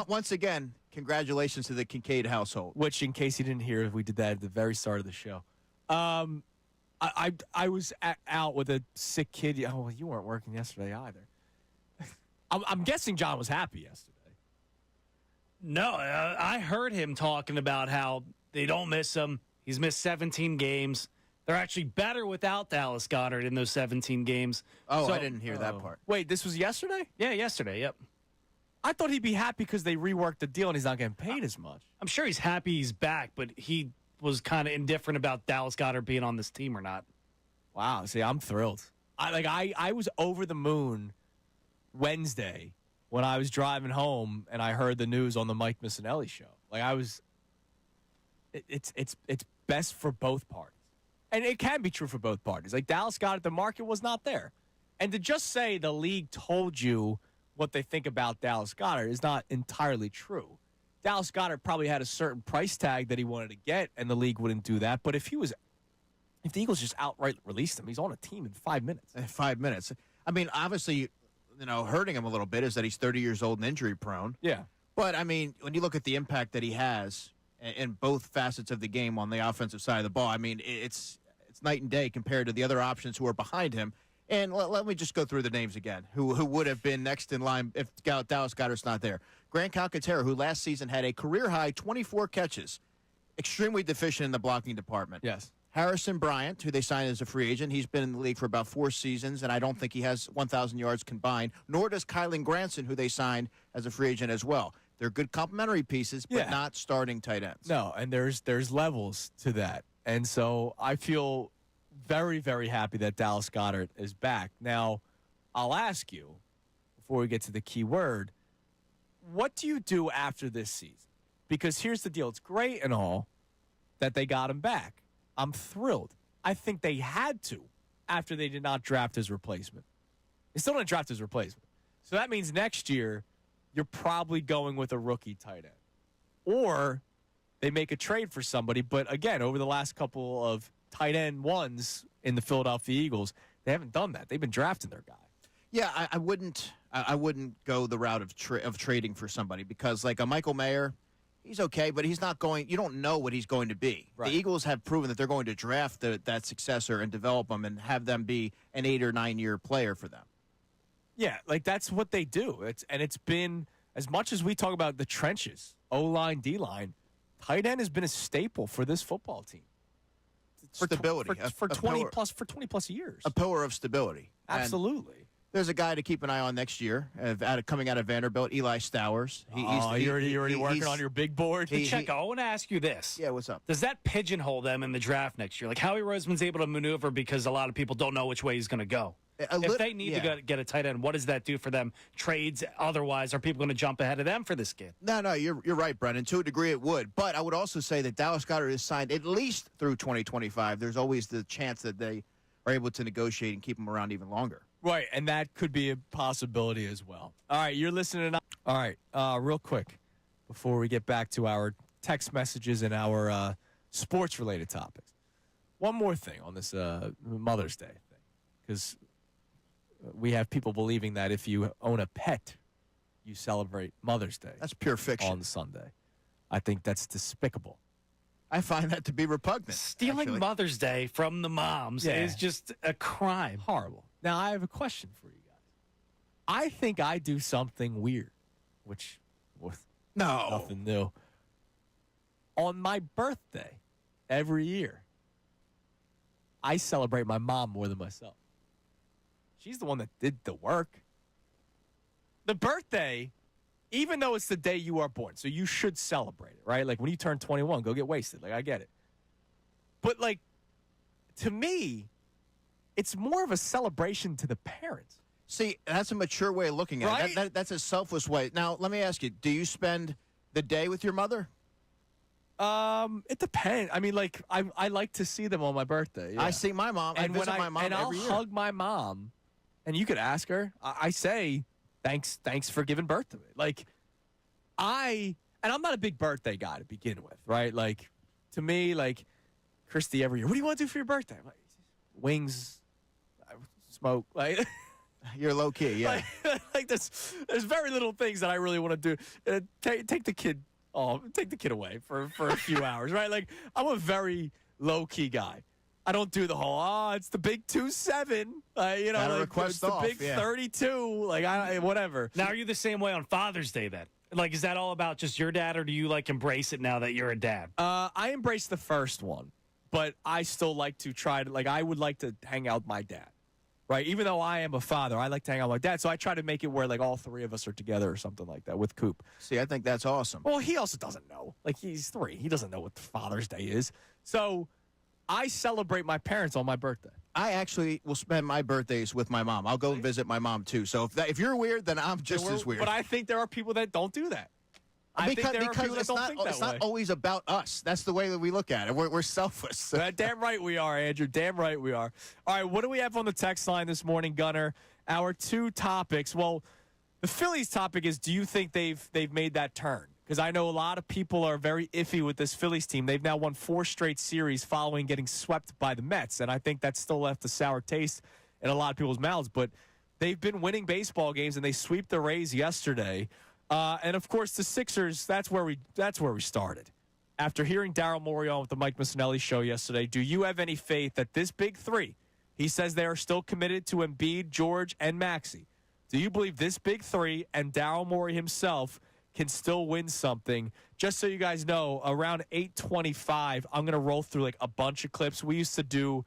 Once again, congratulations to the Kincade household. Which, in case you didn't hear, we did that at the very start of the show. I was out with a sick kid. Oh, you weren't working yesterday either. I'm guessing John was happy yesterday. No, I heard him talking about how they don't miss him. He's missed 17 games. They're actually better without Dallas Goedert in those 17 games. Oh, so, I didn't hear that part. Wait, this was yesterday? Yeah, yesterday, yep. I thought he'd be happy because they reworked the deal and he's not getting paid as much. I'm sure he's happy he's back, but he was kind of indifferent about Dallas Goedert being on this team or not. Wow, see, I'm thrilled. I was over the moon Wednesday when I was driving home and I heard the news on the Mike Missanelli show. It's best for both parties. And it can be true for both parties. Like, Dallas Goedert, the market was not there. And to just say the league told you what they think about Dallas Goedert is not entirely true. Dallas Goedert probably had a certain price tag that he wanted to get, and the league wouldn't do that. But if the Eagles just outright released him, he's on a team in 5 minutes. In 5 minutes. I mean, obviously, hurting him a little bit is that he's 30 years old and injury prone. Yeah. But, I mean, when you look at the impact that he has in both facets of the game on the offensive side of the ball, I mean, it's night and day compared to the other options who are behind him. And let me just go through the names again, who would have been next in line if Dallas Goedert's not there. Grant Calcaterra, who last season had a career-high 24 catches, extremely deficient in the blocking department. Yes. Harrison Bryant, who they signed as a free agent, he's been in the league for about 4 seasons, and I don't think he has 1,000 yards combined, nor does Kylan Granson, who they signed as a free agent as well. They're good complementary pieces, but not starting tight ends. No, and there's levels to that. And so I feel very, very happy that Dallas Goedert is back. Now, I'll ask you, before we get to the key word, what do you do after this season? Because here's the deal. It's great and all that they got him back. I'm thrilled. I think they had to after they did not draft his replacement. They still didn't draft his replacement. So that means next year you're probably going with a rookie tight end. Or they make a trade for somebody. But, again, over the last couple of tight end ones in the Philadelphia Eagles, they haven't done that. They've been drafting their guy. Yeah, I wouldn't go the route of trading for somebody because, like, a Michael Mayer, he's okay, but he's not going – you don't know what he's going to be. Right. The Eagles have proven that they're going to draft that successor and develop them and have them be an 8 or 9 year player for them. Yeah, like, that's what they do. It's been – as much as we talk about the trenches, O-line, D-line, tight end has been a staple for this football team. Stability. For 20 plus years. A pillar of stability. Absolutely. And there's a guy to keep an eye on next year, coming out of Vanderbilt, Eli Stowers. You're already working on your big board? Checo, I want to ask you this. Yeah, what's up? Does that pigeonhole them in the draft next year? Like, Howie Roseman's able to maneuver because a lot of people don't know which way he's going to go. If they need to get a tight end, what does that do for them? Trades, otherwise, are people going to jump ahead of them for this kid? No, you're right, Brennan. To a degree, it would. But I would also say that Dallas Goedert is signed at least through 2025. There's always the chance that they are able to negotiate and keep him around even longer. Right, and that could be a possibility as well. All right, you're listening. All right, real quick, before we get back to our text messages and our sports-related topics. One more thing on this Mother's Day thing, because we have people believing that if you own a pet, you celebrate Mother's Day. That's pure fiction. On Sunday. I think that's despicable. I find that to be repugnant. Stealing Mother's Day from the moms is just a crime. Horrible. Now, I have a question for you guys. I think I do something weird, which was nothing new. On my birthday, every year, I celebrate my mom more than myself. She's the one that did the work. The birthday, even though it's the day you are born, so you should celebrate it, right? Like, when you turn 21, go get wasted. Like, I get it. But, like, to me, it's more of a celebration to the parents. See, that's a mature way of looking at it. That's a selfless way. Now, let me ask you, do you spend the day with your mother? It depends. I mean, like, I like to see them on my birthday. Yeah. I see my mom. I visit my mom every year. I'll hug my mom, and you could ask her. I say, thanks for giving birth to me. Like, I'm not a big birthday guy to begin with, right? Like, to me, like, Christy every year, what do you want to do for your birthday? I'm like, wings, smoke, like. You're low key, yeah. Like there's very little things that I really want to do. Take the kid. Take the kid away for a few hours, right? Like I'm a very low key guy. I don't do the whole it's the big 2-7, request it's the off, big 32, whatever. Now, are you the same way on Father's Day then? Like, is that all about just your dad, or do you embrace it now that you're a dad? I embrace the first one, but I still like to try to I would like to hang out with my dad, right? Even though I am a father, I like to hang out with my dad, so I try to make it where all three of us are together or something like that with Coop. See, I think that's awesome. Well, he also doesn't know. He's 3. He doesn't know what Father's Day is. So I celebrate my parents on my birthday. I actually will spend my birthdays with my mom. I'll go and visit my mom, too. So if you're weird, then I'm just as weird. But I think there are people that don't do that. Because it's not always about us. That's the way that we look at it. We're selfless. Damn right we are, Andrew. Damn right we are. All right, what do we have on the text line this morning, Gunner? Our 2 topics. Well, the Phillies topic is, do you think they've made that turn? Because I know a lot of people are very iffy with this Phillies team. They've now won 4 straight series following getting swept by the Mets, and I think that's still left a sour taste in a lot of people's mouths. But they've been winning baseball games, and they sweep the Rays yesterday. And of course, the Sixers. That's where we started. After hearing Daryl Morey on with the Mike Missanelli show yesterday, do you have any faith that this big 3? He says they are still committed to Embiid, George, and Maxey. Do you believe this big 3 and Daryl Morey himself can still win something? Just so you guys know, around 8:25, I'm going to roll through a bunch of clips. We used to do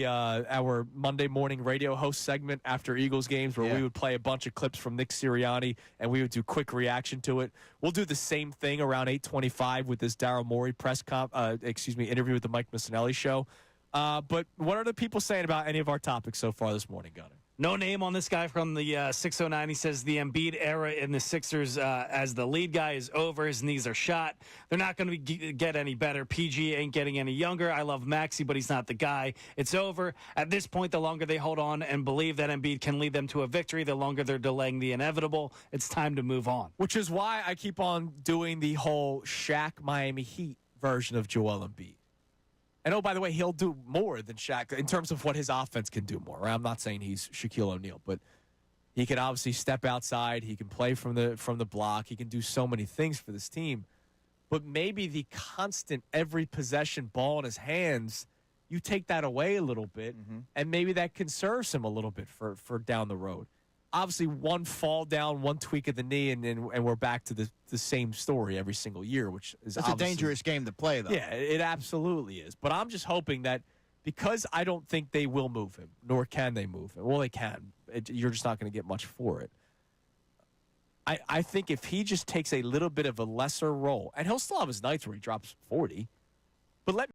our Monday morning radio host segment after Eagles games where we would play a bunch of clips from Nick Sirianni and we would do quick reaction to it. We'll do the same thing around 8:25 with this Daryl Morey interview with the Mike Missanelli show. But what are the people saying about any of our topics so far this morning, Gunner? No name on this guy from the 609. He says the Embiid era in the Sixers as the lead guy is over. His knees are shot. They're not going to get any better. PG ain't getting any younger. I love Maxey, but he's not the guy. It's over. At this point, the longer they hold on and believe that Embiid can lead them to a victory, the longer they're delaying the inevitable. It's time to move on. Which is why I keep on doing the whole Shaq Miami Heat version of Joel Embiid. And, oh, by the way, he'll do more than Shaq in terms of what his offense can do more. Right? I'm not saying he's Shaquille O'Neal, but he can obviously step outside. He can play from the block. He can do so many things for this team. But maybe the constant every possession ball in his hands, you take that away a little bit, and maybe that conserves him a little bit for down the road. Obviously, one fall down, one tweak of the knee, and we're back to the same story every single year, which is a dangerous game to play, though. Yeah, it absolutely is. But I'm just hoping that because I don't think they will move him, nor can they move him. Well, they can. You're just not going to get much for it. I think if he just takes a little bit of a lesser role, and he'll still have his nights where he drops 40, but let